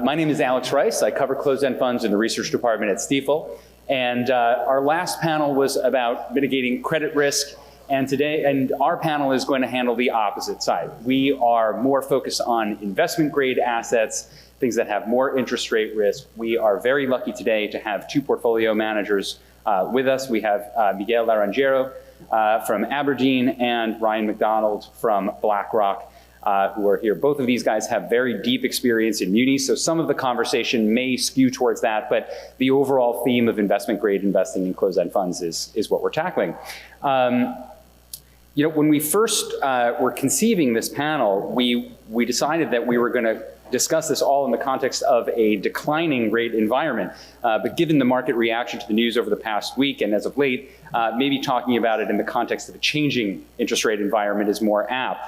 My name is Alex Rice. I cover closed-end funds in the research department at Stifel. And our last panel was about mitigating credit risk. And our panel is going to handle the opposite side. We are more focused on investment grade assets, things that have more interest rate risk. We are very lucky today to have two portfolio managers with us. We have Miguel Laranjero from Aberdeen and Ryan McDonald from BlackRock, who are here. Both of these guys have very deep experience in munis, so some of the conversation may skew towards that, but the overall theme of investment grade investing in closed-end funds is what we're tackling. When we first were conceiving this panel, we decided that we were going to discuss this all in the context of a declining rate environment. But given the market reaction to the news over the past week and as of late, maybe talking about it in the context of a changing interest rate environment is more apt.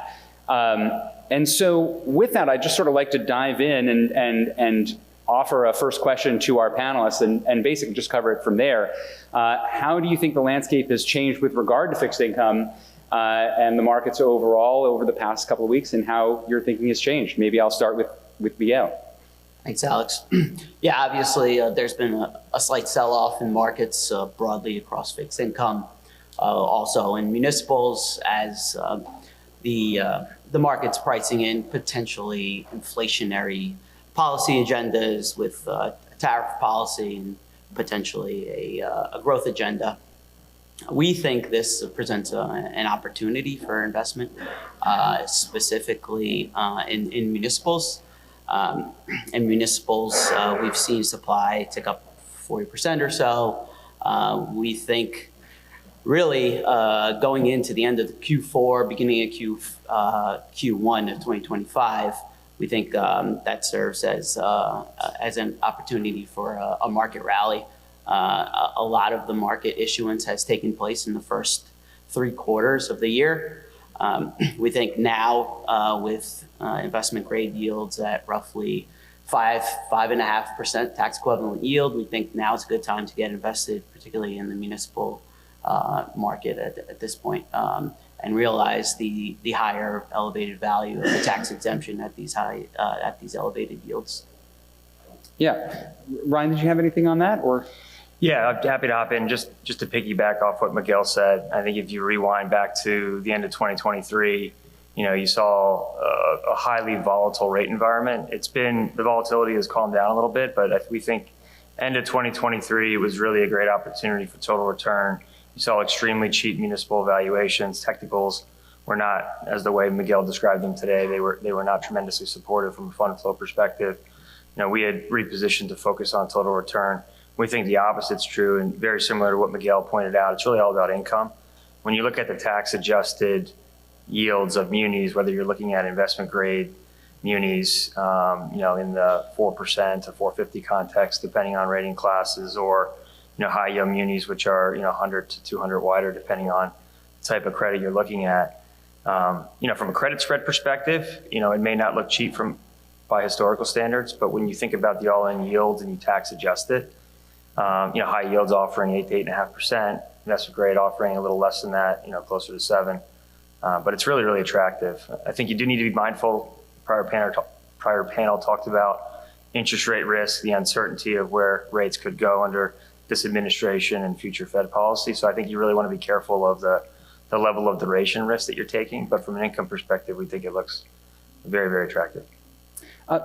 And so with that, I'd just sort of like to dive in and offer a first question to our panelists and basically just cover it from there. How do you think the landscape has changed with regard to fixed income and the markets overall over the past couple of weeks, and how your thinking has changed? Maybe I'll start with Miguel. Thanks, Alex. Yeah, obviously there's been a slight sell-off in markets broadly across fixed income, also in municipals, as the market's pricing in potentially inflationary policy agendas with tariff policy and potentially a growth agenda. We think this presents an opportunity for investment, specifically in municipals. In municipals, we've seen supply tick up 40% or so. We think really going into the end of the Q4, beginning of Q1 of 2025, we think that serves as an opportunity for a market rally. A lot of the market issuance has taken place in the first 3 quarters of the year. We think now with investment grade yields at roughly 5.5% tax equivalent yield, we think now is a good time to get invested, particularly in the municipal market at this point, and realize the higher elevated value of the tax exemption at these elevated yields. Yeah, Ryan, did you have anything on that, or? Yeah, I'm happy to hop in. Just to piggyback off what Miguel said, I think if you rewind back to the end of 2023, you saw a highly volatile rate environment. The volatility has calmed down a little bit, but we think end of 2023 was really a great opportunity for total return. You saw extremely cheap municipal valuations. Technicals were not, as the way Miguel described them today, they were not tremendously supportive from a fund flow perspective. We had repositioned to focus on total return. We think the opposite's true, and very similar to what Miguel pointed out, it's really all about income. When you look at the tax-adjusted yields of munis, whether you're looking at investment grade munis, in the 4% to 450 context, depending on rating classes, or high yield munis, which are 100 to 200 wider, depending on the type of credit you're looking at. From a credit spread perspective, it may not look cheap by historical standards, but when you think about the all-in yields and you tax adjust it, high yields offering 8 to 8.5%, investment grade offering a little less than that, closer to 7. But it's really, really attractive. I think you do need to be mindful. Prior panel talked about interest rate risk, the uncertainty of where rates could go under this administration and future Fed policy. So I think you really want to be careful of the level of duration risk that you're taking. But from an income perspective, we think it looks very, very attractive.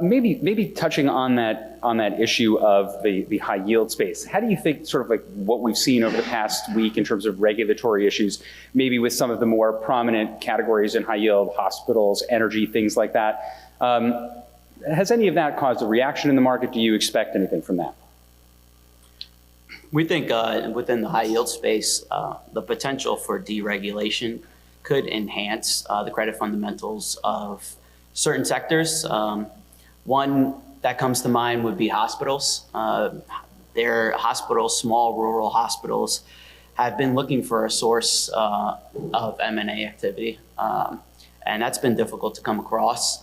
Maybe touching on that issue of the high yield space, how do you think sort of like what we've seen over the past week in terms of regulatory issues, maybe with some of the more prominent categories in high yield, hospitals, energy, things like that, has any of that caused a reaction in the market? Do you expect anything from that? We think within the high yield space, the potential for deregulation could enhance the credit fundamentals of certain sectors. One that comes to mind would be hospitals. Their hospitals, small rural hospitals, have been looking for a source of M&A activity. And that's been difficult to come across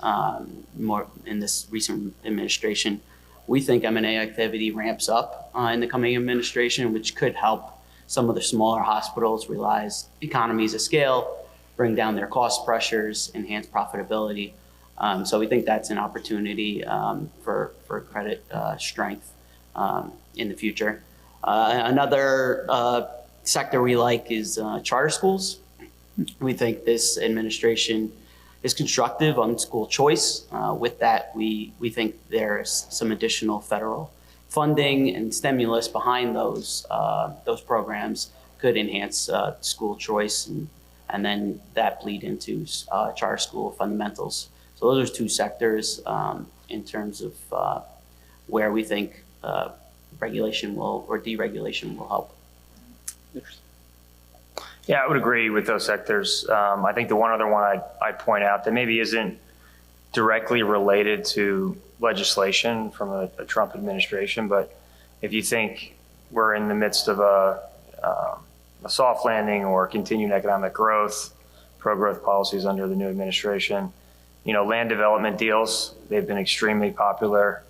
more in this recent administration. We think M&A activity ramps up in the coming administration, which could help some of the smaller hospitals realize economies of scale, bring down their cost pressures, enhance profitability. So we think that's an opportunity for credit strength in the future. Another sector we like is charter schools. We think this administration is constructive on school choice. With that, we think there's some additional federal funding and stimulus behind those programs could enhance school choice, and then that bleed into charter school fundamentals. So those are two sectors in terms of where we think regulation or deregulation will help. Yeah, I would agree with those sectors. I think the one other one I'd point out that maybe isn't directly related to legislation from a Trump administration, but if you think we're in the midst of a soft landing or continued economic growth, pro-growth policies under the new administration, land development deals, they've been extremely popular,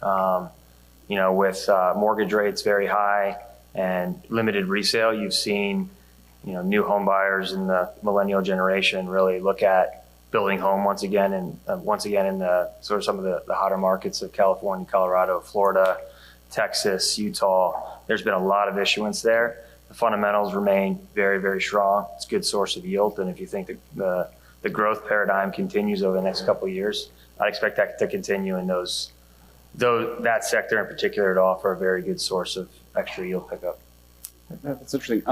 with mortgage rates very high and limited resale. You've seen new home buyers in the millennial generation really look at building home once again in the sort of some of the hotter markets of California, Colorado, Florida, Texas, Utah. There's been a lot of issuance there. The fundamentals remain very, very strong. It's a good source of yield. And if you think the growth paradigm continues over the next couple of years, I'd expect that to continue in that sector in particular to offer a very good source of extra yield pickup. That's interesting.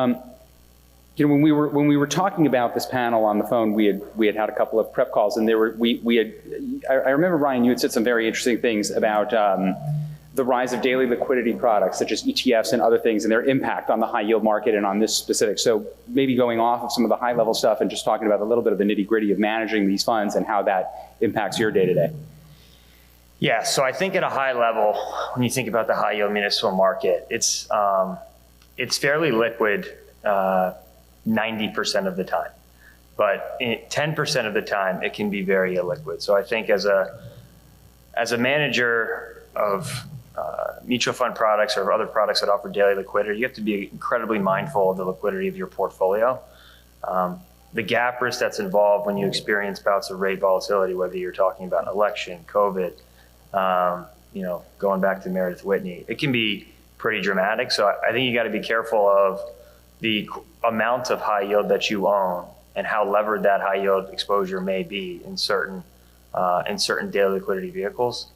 When we were talking about this panel on the phone, we had a couple of prep calls, and I remember, Ryan, you had said some very interesting things about the rise of daily liquidity products such as ETFs and other things, and their impact on the high yield market and on this specific. So maybe going off of some of the high level stuff and just talking about a little bit of the nitty gritty of managing these funds and how that impacts your day to day. Yeah, so I think at a high level, when you think about the high yield municipal market, it's fairly liquid 90% of the time, but 10% of the time it can be very illiquid. So I think as a manager of mutual fund products or other products that offer daily liquidity, you have to be incredibly mindful of the liquidity of your portfolio. The gap risk that's involved when you experience bouts of rate volatility, whether you're talking about an election, COVID, going back to Meredith Whitney, it can be pretty dramatic. So I think you got to be careful of the amount of high yield that you own and how levered that high yield exposure may be in certain daily liquidity vehicles.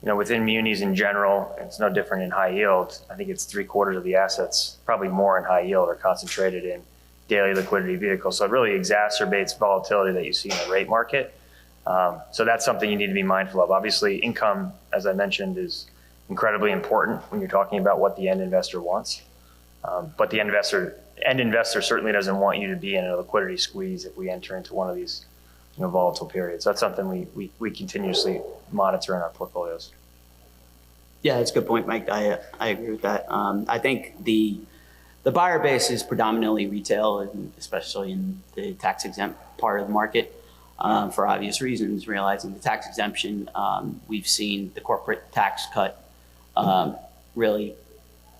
Within munis in general, it's no different in high yield. I think it's 3/4 of the assets, probably more in high yield, are concentrated in daily liquidity vehicles. So it really exacerbates volatility that you see in the rate market. So that's something you need to be mindful of. Obviously, income, as I mentioned, is incredibly important when you're talking about what the end investor wants. But the end investor certainly doesn't want you to be in a liquidity squeeze if we enter into one of these volatile periods. That's something we continuously monitor in our portfolios. Yeah, that's a good point, Mike. I agree with that. I think the buyer base is predominantly retail, and especially in the tax exempt part of the market, for obvious reasons. Realizing the tax exemption, we've seen the corporate tax cut really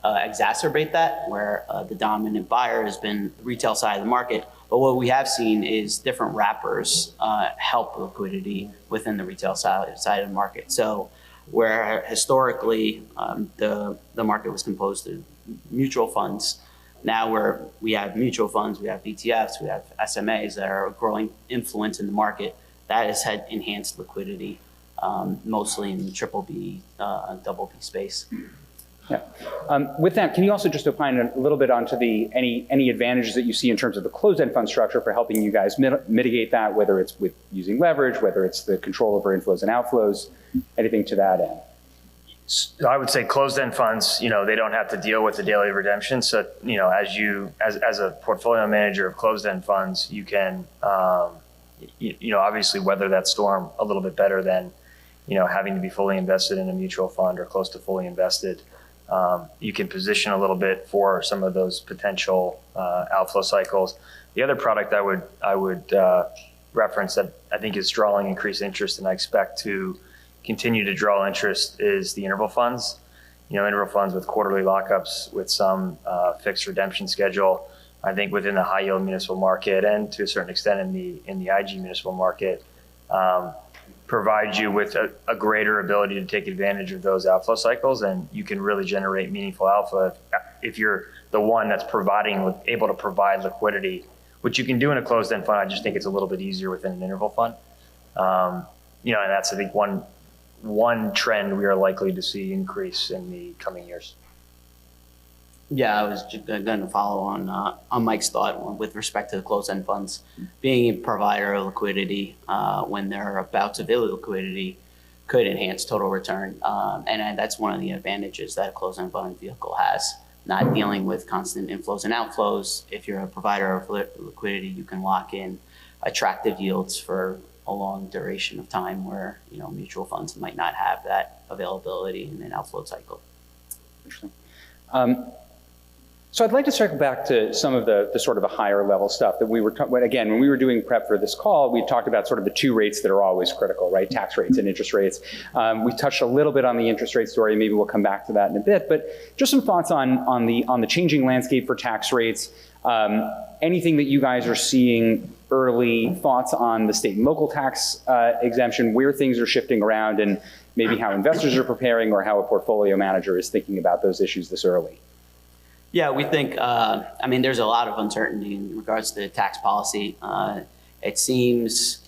exacerbate that, where the dominant buyer has been the retail side of the market. But what we have seen is different wrappers help liquidity within the retail side of the market. So where historically the market was composed of mutual funds, now we have mutual funds, we have ETFs, we have SMAs that are a growing influence in the market. That has had enhanced liquidity, mostly in the BBB and BB space. Yeah. With that, can you also just opine a little bit onto any advantages that you see in terms of the closed-end fund structure for helping you guys mitigate that, whether it's with using leverage, whether it's the control over inflows and outflows, anything to that end? I would say closed-end funds, they don't have to deal with the daily redemption. So, as a portfolio manager of closed-end funds, you can, obviously weather that storm a little bit better than, having to be fully invested in a mutual fund or close to fully invested. You can position a little bit for some of those potential outflow cycles. The other product I would reference that I think is drawing increased interest, and I expect to continue to draw interest, is the interval funds. Interval funds with quarterly lockups with some fixed redemption schedule. I think within the high yield municipal market and to a certain extent in the IG municipal market, provide you with a greater ability to take advantage of those outflow cycles, and you can really generate meaningful alpha if you're the one that's able to provide liquidity, which you can do in a closed-end fund. I just think it's a little bit easier within an interval fund. And that's, I think, one trend we are likely to see increase in the coming years. Yeah, I was going to follow on Mike's thought with respect to the closed-end funds. Being a provider of liquidity when there are bouts of illiquidity could enhance total return. And that's one of the advantages that a closed-end fund vehicle has, not dealing with constant inflows and outflows. If you're a provider of liquidity, you can lock in attractive yields for a long duration of time where, mutual funds might not have that availability in an outflow cycle. Interesting. So I'd like to circle back to some of the sort of the higher level stuff that we were, again, when we were doing prep for this call, we talked about sort of the two rates that are always critical, right? Tax rates and interest rates. We touched a little bit on the interest rate story. Maybe we'll come back to that in a bit, but just some thoughts on the changing landscape for tax rates. Anything that you guys are seeing early, thoughts on the state and local tax exemption, where things are shifting around, and maybe how investors are preparing or how a portfolio manager is thinking about those issues this early. Yeah, we think, there's a lot of uncertainty in regards to tax policy. It seems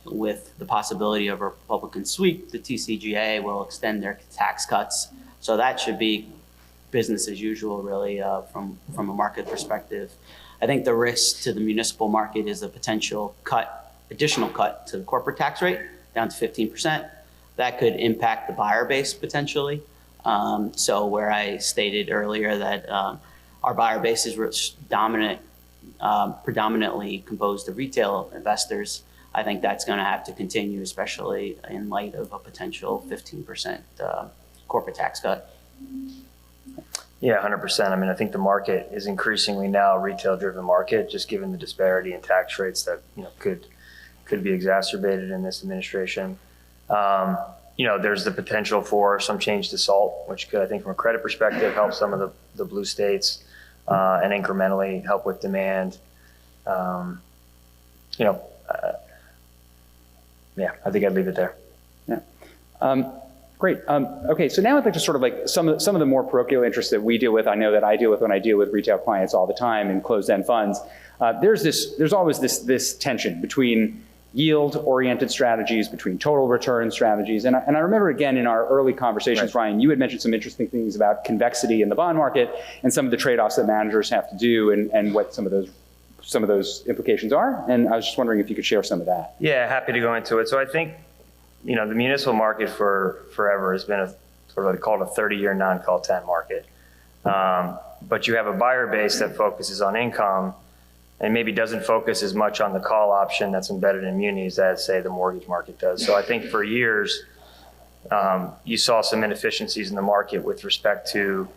with the possibility of a Republican sweep, the TCJA will extend their tax cuts. So that should be business as usual, really, from a market perspective. I think the risk to the municipal market is a potential additional cut to the corporate tax rate down to 15%. That could impact the buyer base potentially. So where I stated earlier that our buyer base is predominantly composed of retail investors, I think that's going to have to continue, especially in light of a potential 15% corporate tax cut. Yeah, 100%. I think the market is increasingly now a retail-driven market, just given the disparity in tax rates that could be exacerbated in this administration. There's the potential for some change to SALT, which could, I think, from a credit perspective, help some of the blue states and incrementally help with demand. I think I'd leave it there. Yeah. Great. Okay, so now I'd like to sort of like some of the more parochial interests that we deal with. I know that I deal with when I deal with retail clients all the time in closed-end funds. There's always this tension between yield-oriented strategies, between total return strategies. And I remember, again, in our early conversations, right, Ryan, you had mentioned some interesting things about convexity in the bond market and some of the trade-offs that managers have to do and what some of those implications are. And I was just wondering if you could share some of that. Yeah, happy to go into it. So I think, the municipal market for forever has been called a 30-year non-call 10 market. But you have a buyer base that focuses on income and maybe doesn't focus as much on the call option that's embedded in munis as, say, the mortgage market does. So I think for years, you saw some inefficiencies in the market with respect to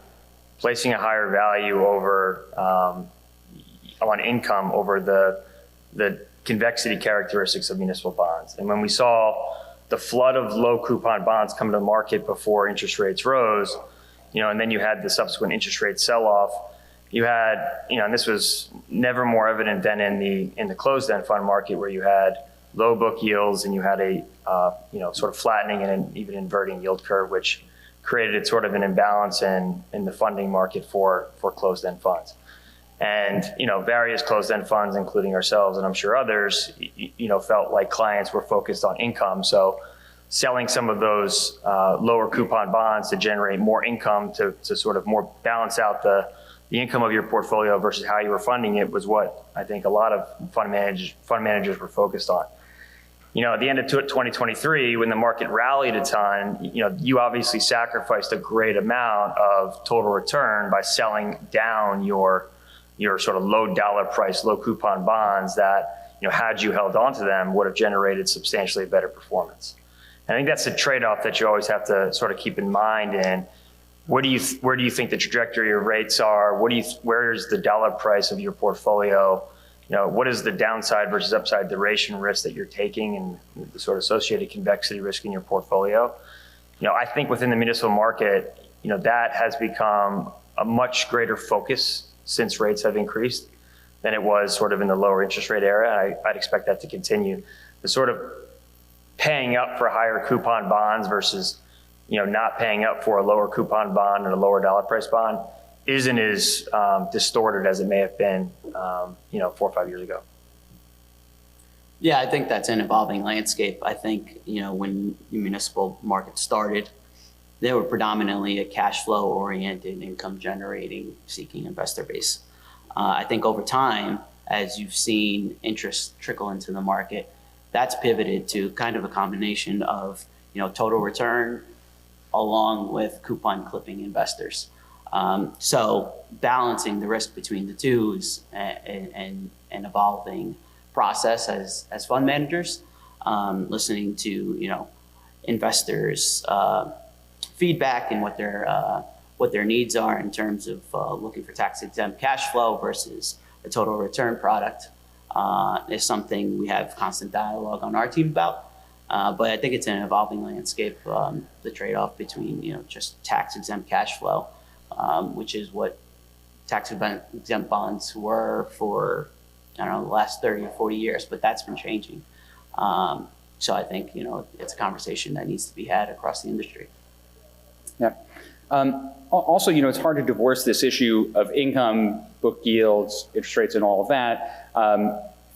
placing a higher value over on income over the convexity characteristics of municipal bonds. And when we saw the flood of low coupon bonds come to the market before interest rates rose, and then you had the subsequent interest rate sell-off, you had, and this was never more evident than in the closed-end fund market, where you had low book yields and you had a sort of flattening and even inverting yield curve, which created sort of an imbalance in the funding market for closed-end funds. And various closed-end funds, including ourselves and I'm sure others, felt like clients were focused on income. So selling some of those lower coupon bonds to generate more income to sort of more balance out the income of your portfolio versus how you were funding it was what I think a lot of fund managers were focused on. At the end of 2023, when the market rallied a ton, you obviously sacrificed a great amount of total return by selling down your sort of low dollar price, low coupon bonds that, had you held onto them, would have generated substantially better performance. And I think that's a trade-off that you always have to sort of keep in mind. And where do you think the trajectory of rates are? Where's the dollar price of your portfolio? What is the downside versus upside duration risk that you're taking and the sort of associated convexity risk in your portfolio? I think within the municipal market, that has become a much greater focus since rates have increased than it was sort of in the lower interest rate era. I'd expect that to continue. The sort of paying up for higher coupon bonds versus, not paying up for a lower coupon bond and a lower dollar price bond isn't as distorted as it may have been, 4 or 5 years ago. Yeah, I think that's an evolving landscape. I think, when the municipal market started, they were predominantly a cash flow oriented, income generating, seeking investor base. I think over time, as you've seen interest trickle into the market, that's pivoted to kind of a combination of, total return along with coupon clipping investors. So balancing the risk between the two is an evolving process as fund managers, listening to, investors' feedback and what their needs are in terms of looking for tax-exempt cash flow versus a total return product is something we have constant dialogue on our team about. But I think it's an evolving landscape, the trade-off between, just tax-exempt cash flow, which is what tax-exempt bonds were for, the last 30 or 40 years, but that's been changing. So I think, it's a conversation that needs to be had across the industry. Yeah. Also, it's hard to divorce this issue of income, book yields, interest rates, and all of that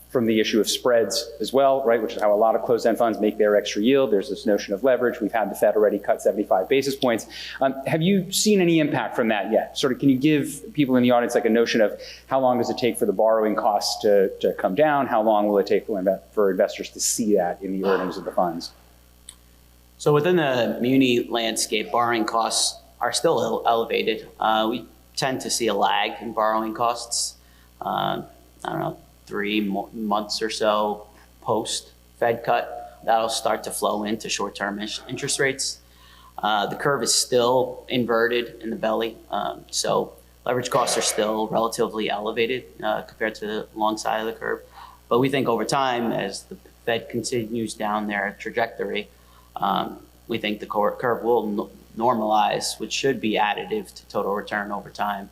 from the issue of spreads as well, right? Which is how a lot of closed-end funds make their extra yield. There's this notion of leverage. We've had the Fed already cut 75 basis points. Have you seen any impact from that yet? Sort of, can you give people in the audience like a notion of how long does it take for the borrowing costs to come down? How long will it take for investors to see that in the earnings of the funds? So within the muni landscape, borrowing costs are still elevated. We tend to see a lag in borrowing costs. 3 months or so post Fed cut, that'll start to flow into short-term interest rates. The curve is still inverted in the belly, so leverage costs are still relatively elevated compared to the long side of the curve. But we think over time, as the Fed continues down their trajectory, we think the curve will normalize, which should be additive to total return over time,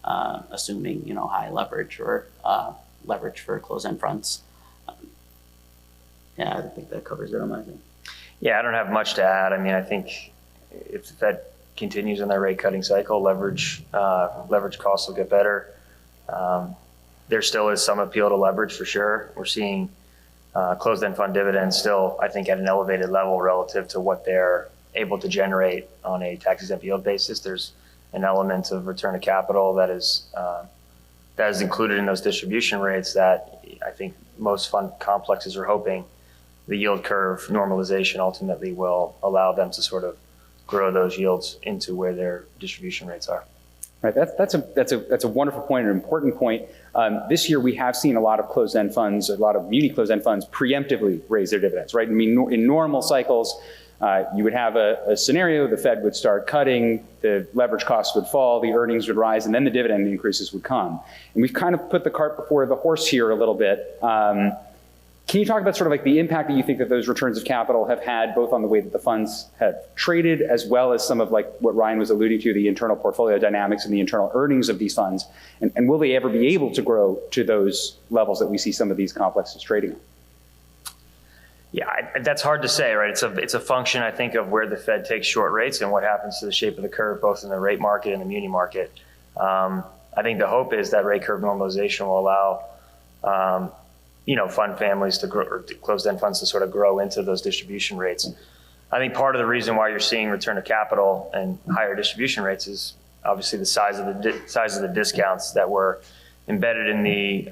assuming high leverage or leverage for closed-end funds. Yeah, I think that covers it on my thing. Yeah, I don't have much to add. I mean, I think if the Fed continues in their rate cutting cycle, leverage costs will get better. There still is some appeal to leverage for sure. We're seeing closed-end fund dividends still, I think, at an elevated level relative to what they're able to generate on a tax-exempt yield basis. There's an element of return of capital that is included in those distribution rates that I think most fund complexes are hoping the yield curve normalization ultimately will allow them to sort of grow those yields into where their distribution rates are. Right, that's a wonderful point, an important point. This year we have seen a lot of closed-end funds, a lot of muni closed-end funds preemptively raise their dividends, right? I mean, in normal cycles, you would have a scenario, the Fed would start cutting, the leverage costs would fall, the earnings would rise, and then the dividend increases would come. And we've kind of put the cart before the horse here a little bit. Can you talk about sort of like the impact that you think that those returns of capital have had both on the way that the funds have traded as well as some of like what Ryan was alluding to, the internal portfolio dynamics and the internal earnings of these funds? And will they ever be able to grow to those levels that we see some of these complexes trading? Yeah, that's hard to say, right? It's a function, I think, of where the Fed takes short rates and what happens to the shape of the curve, both in the rate market and the muni market. I think the hope is that rate curve normalization will allow, fund families to grow, or closed-end funds to sort of grow into those distribution rates. I think part of the reason why you're seeing return of capital and higher distribution rates is obviously the size of the discounts that were embedded in the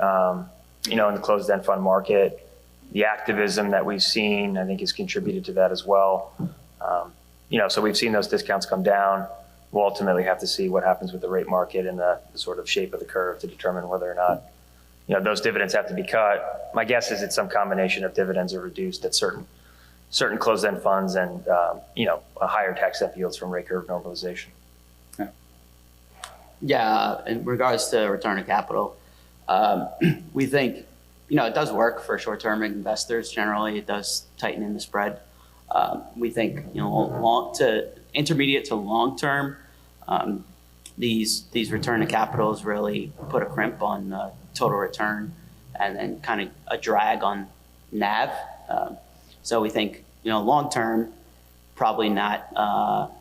in the closed-end fund market. The activism that we've seen, I think, has contributed to that as well. So we've seen those discounts come down. We'll ultimately have to see what happens with the rate market and the sort of shape of the curve to determine whether or not those dividends have to be cut. My guess is it's some combination of dividends are reduced at certain closed-end funds and a higher tax-exempt yields from rate curve normalization. Yeah, in regards to return of capital, we think it does work for short-term investors. Generally, it does tighten in the spread. We think intermediate to long-term, these return of capitals really put a crimp on total return and then kind of a drag on NAV. So we think long term, probably not.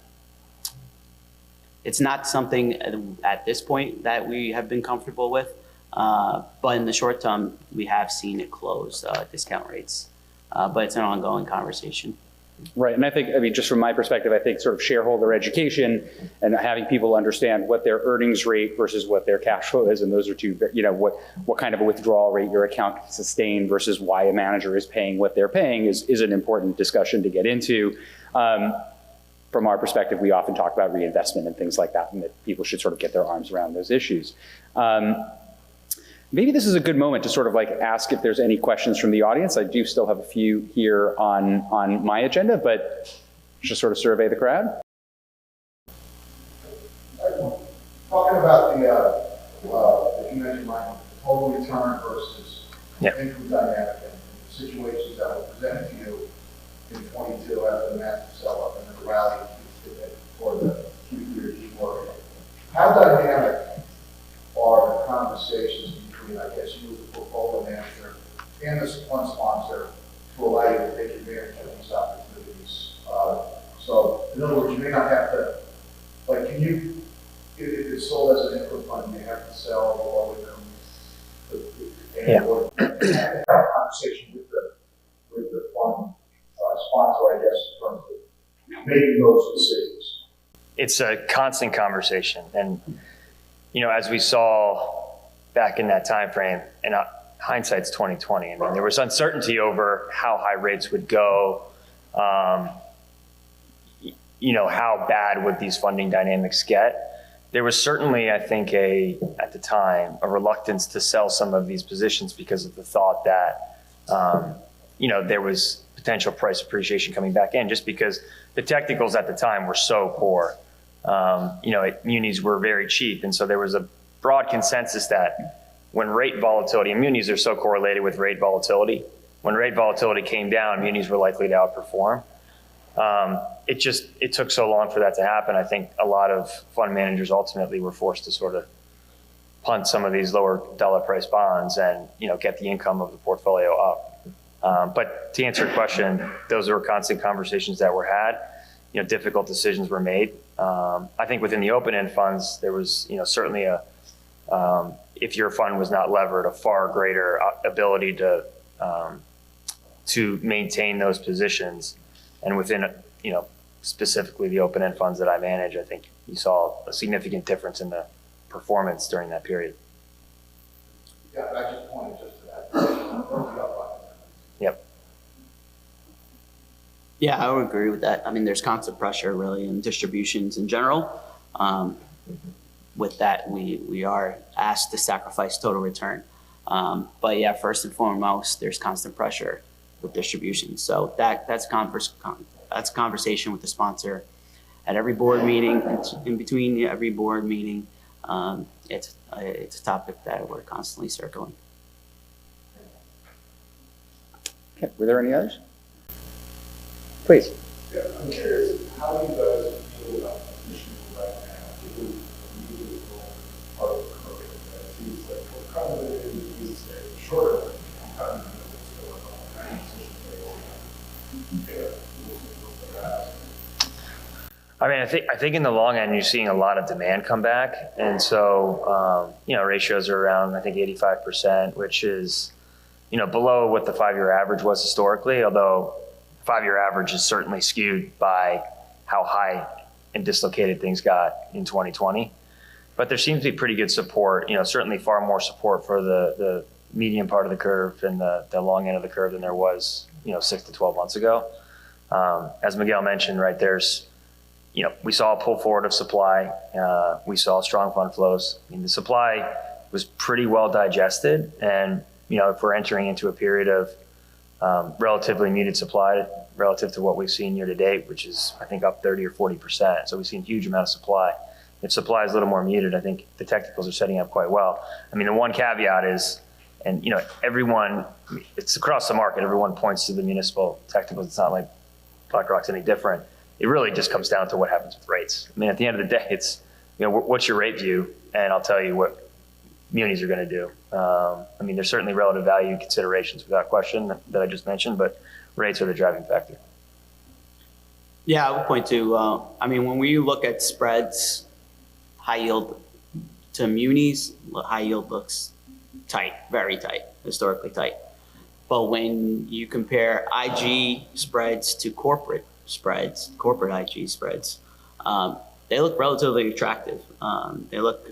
It's not something at this point that we have been comfortable with, but in the short term, we have seen it close discount rates. But it's an ongoing conversation. Right, and I mean, just from my perspective, I think sort of shareholder education and having people understand what their earnings rate versus what their cash flow is, and those are two, what kind of a withdrawal rate your account can sustain versus why a manager is paying what they're paying is an important discussion to get into. From our perspective, we often talk about reinvestment and things like that, and that people should sort of get their arms around those issues. Maybe this is a good moment to sort of ask if there's any questions from the audience. I do still have a few here on my agenda, but just sort of survey the crowd. Talking about the convention line, total return versus income dynamic and situations that were presented to you in 22 after the massive sell-up and then the rally for the Q3 or Q4. How dynamic are the conversations between, I guess, you as the portfolio manager and the fund sponsor to allow you to take advantage of these opportunities? So, in other words, you may not have to, can you, if it's sold as an income fund, you may have to sell below income. Or have a conversation with the fund sponsor, I guess, in terms of making those decisions. It's a constant conversation, and as we saw back in that time frame, and hindsight's 2020. I mean, there was uncertainty over how high rates would go. How bad would these funding dynamics get? There was certainly, I think, at the time, a reluctance to sell some of these positions because of the thought that, there was potential price appreciation coming back in, just because the technicals at the time were so poor. Munis were very cheap, and so there was a broad consensus that when rate volatility, and munis are so correlated with rate volatility, when rate volatility came down, munis were likely to outperform. It took so long for that to happen. I think a lot of fund managers ultimately were forced to sort of punt some of these lower dollar price bonds and, get the income of the portfolio up. But to answer your question, those were constant conversations that were had. Difficult decisions were made. I think within the open-end funds, there was, certainly if your fund was not levered, a far greater ability to maintain those positions. And within, specifically the open-end funds that I manage, I think you saw a significant difference in the performance during that period. Yeah, but I just pointed just to that. Yep. Yeah, I would agree with that. I mean, there's constant pressure really in distributions in general. With that, we are asked to sacrifice total return. But yeah, first and foremost, there's constant pressure with distributions. So that's conversation with the sponsor at every board meeting, in between every board meeting. It's a topic that we're constantly circling. Okay, were there any others? Please. Yeah, I'm curious, how do you guys feel about Municipal right now, given the musical part of the program? It seems like we're kind of in the music shorter than kind of what's going on. How do you I think in the long end, you're seeing a lot of demand come back. And so, ratios are around, I think, 85%, which is, below what the 5-year average was historically, although 5-year average is certainly skewed by how high and dislocated things got in 2020. But there seems to be pretty good support, certainly far more support for the medium part of the curve and the long end of the curve than there was, 6 to 12 months ago. As Miguel mentioned, right, we saw a pull forward of supply. We saw strong fund flows. I mean, the supply was pretty well digested. And, if we're entering into a period of relatively muted supply relative to what we've seen year to date, which is, I think, up 30 or 40%. So we've seen a huge amount of supply. If supply is a little more muted, I think the technicals are setting up quite well. I mean, the one caveat is, and, everyone, it's across the market, everyone points to the municipal technicals. It's not like BlackRock's any different. It really just comes down to what happens with rates. I mean, at the end of the day, it's, what's your rate view? And I'll tell you what munis are going to do. I mean, there's certainly relative value considerations without question that I just mentioned, but rates are the driving factor. Yeah, I would point to, I mean, when we look at spreads, high yield to munis, high yield looks tight, very tight, historically tight. But when you compare IG spreads to corporate spreads, corporate IG spreads, they look relatively attractive. They look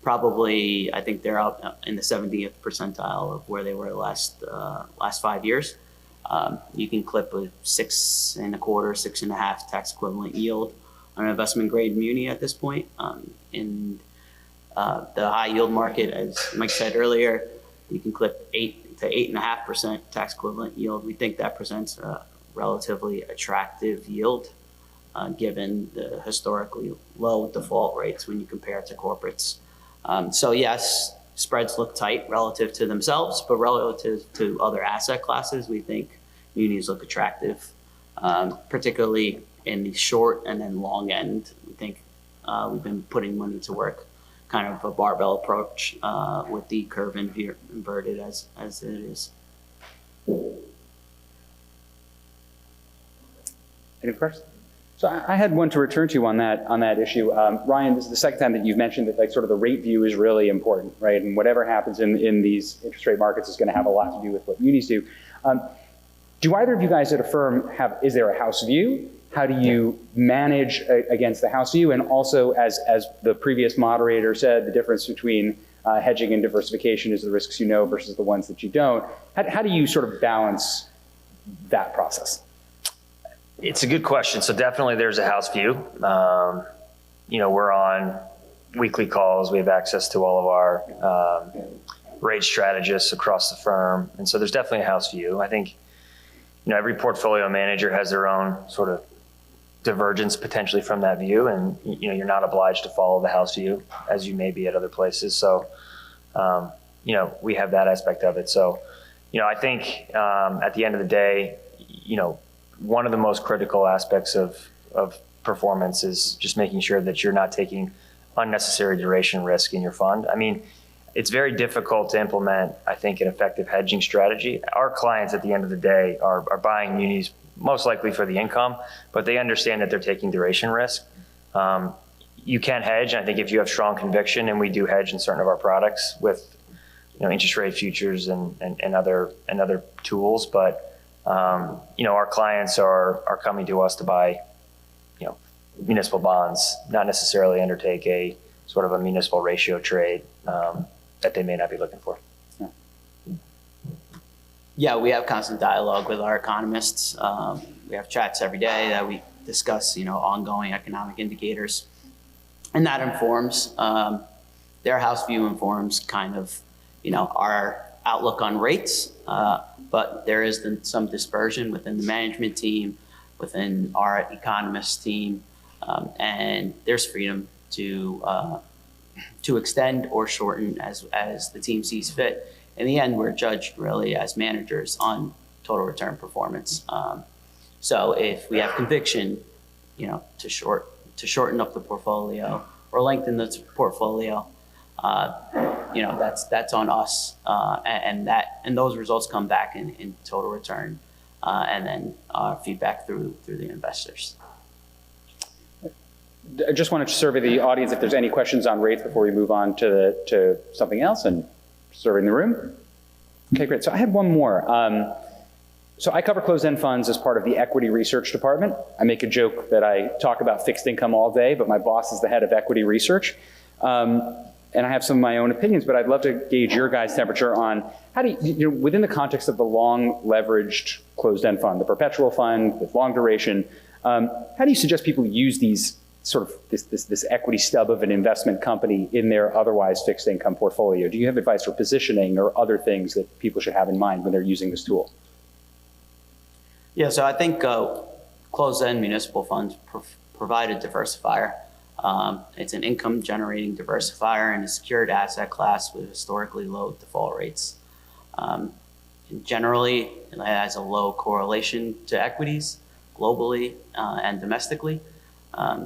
probably, I think they're out in the 70th percentile of where they were the last 5 years. You can clip a 6.25, 6.5 tax equivalent yield on an investment grade muni at this point. In the high yield market, as Mike said earlier, you can clip 8 to 8.5% tax equivalent yield. We think that presents a relatively attractive yield given the historically low default rates when you compare it to corporates. So yes, spreads look tight relative to themselves, but relative to other asset classes, we think munis look attractive, particularly in the short and then long end. We think we've been putting money to work, kind of a barbell approach with the curve inverted as it is. Any questions? So I had one to return to on that issue. Ryan, this is the second time that you've mentioned that like sort of the rate view is really important, right? And whatever happens in these interest rate markets is going to have a lot to do with what munis do. Do either of you guys at a firm is there a house view? How do you manage against the house view? And also, as the previous moderator said, the difference between hedging and diversification is the risks you know versus the ones that you don't. How do you sort of balance that process? It's a good question. So definitely there's a house view. We're on weekly calls. We have access to all of our rate strategists across the firm. And so there's definitely a house view. I think, every portfolio manager has their own sort of divergence potentially from that view. And, you're not obliged to follow the house view as you may be at other places. So, we have that aspect of it. So, I think at the end of the day, one of the most critical aspects of performance is just making sure that you're not taking unnecessary duration risk in your fund. I mean, it's very difficult to implement, I think, an effective hedging strategy. Our clients at the end of the day are buying munis most likely for the income, but they understand that they're taking duration risk. You can hedge, and I think if you have strong conviction, and we do hedge in certain of our products with interest rate futures and other tools, but our clients are coming to us to buy, municipal bonds, not necessarily undertake a sort of a municipal ratio trade that they may not be looking for. Yeah, we have constant dialogue with our economists. We have chats every day that we discuss, ongoing economic indicators, and that informs their house view informs kind of, our outlook on rates. But there is some dispersion within the management team, within our economist team, and there's freedom to extend or shorten as the team sees fit. In the end, we're judged really as managers on total return performance. So if we have conviction, to shorten up the portfolio or lengthen the portfolio, that's on us, and those results come back in total return, and then feedback through the investors. I just wanted to survey the audience if there's any questions on rates before we move on to something else, and surveying the room. Okay, great. So I had one more. So I cover closed-end funds as part of the equity research department. I make a joke that I talk about fixed income all day, but my boss is the head of equity research. And I have some of my own opinions, but I'd love to gauge your guys' temperature on how do you, within the context of the long leveraged closed-end fund, the perpetual fund with long duration, how do you suggest people use these sort of this equity stub of an investment company in their otherwise fixed income portfolio? Do you have advice for positioning or other things that people should have in mind when they're using this tool? Yeah, so I think closed-end municipal funds provide a diversifier. It's an income-generating diversifier in a secured asset class with historically low default rates. Generally, it has a low correlation to equities globally and domestically.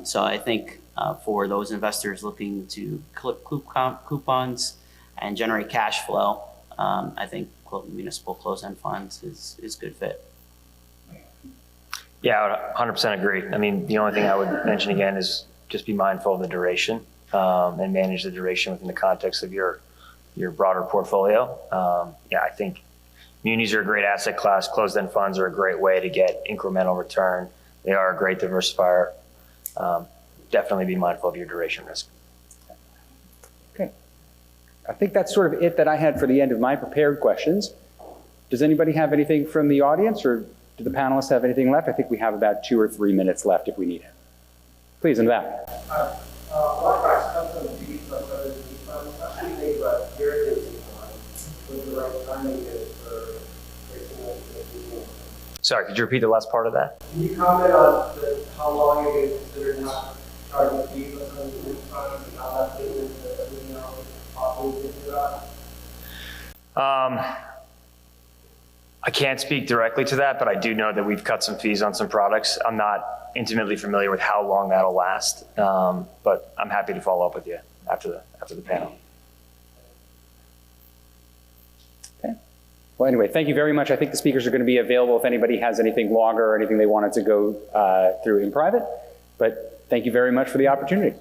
So I think for those investors looking to clip coupons and generate cash flow, I think municipal closed-end funds is good fit. Yeah, I would 100% agree. I mean, the only thing I would mention again is just be mindful of the duration and manage the duration within the context of your broader portfolio. Yeah, I think munis are a great asset class. Closed-end funds are a great way to get incremental return. They are a great diversifier. Definitely be mindful of your duration risk. Okay. I think that's sort of it that I had for the end of my prepared questions. Does anybody have anything from the audience, or do the panelists have anything left? I think we have about 2 or 3 minutes left if we need it. Please, in the back. What price comes from the fees of other funds? I think they about irritating with the right timing is for fixing up the people. Sorry, could you repeat the last part of that? Can you comment on how long you can consider not charging fees on some of these funds and how that fits into everything else that's possibly into that? I can't speak directly to that, but I do know that we've cut some fees on some products. I'm not intimately familiar with how long that'll last, but I'm happy to follow up with you after the panel. Okay. Well, anyway, thank you very much. I think the speakers are going to be available if anybody has anything longer or anything they wanted to go through in private. But thank you very much for the opportunity.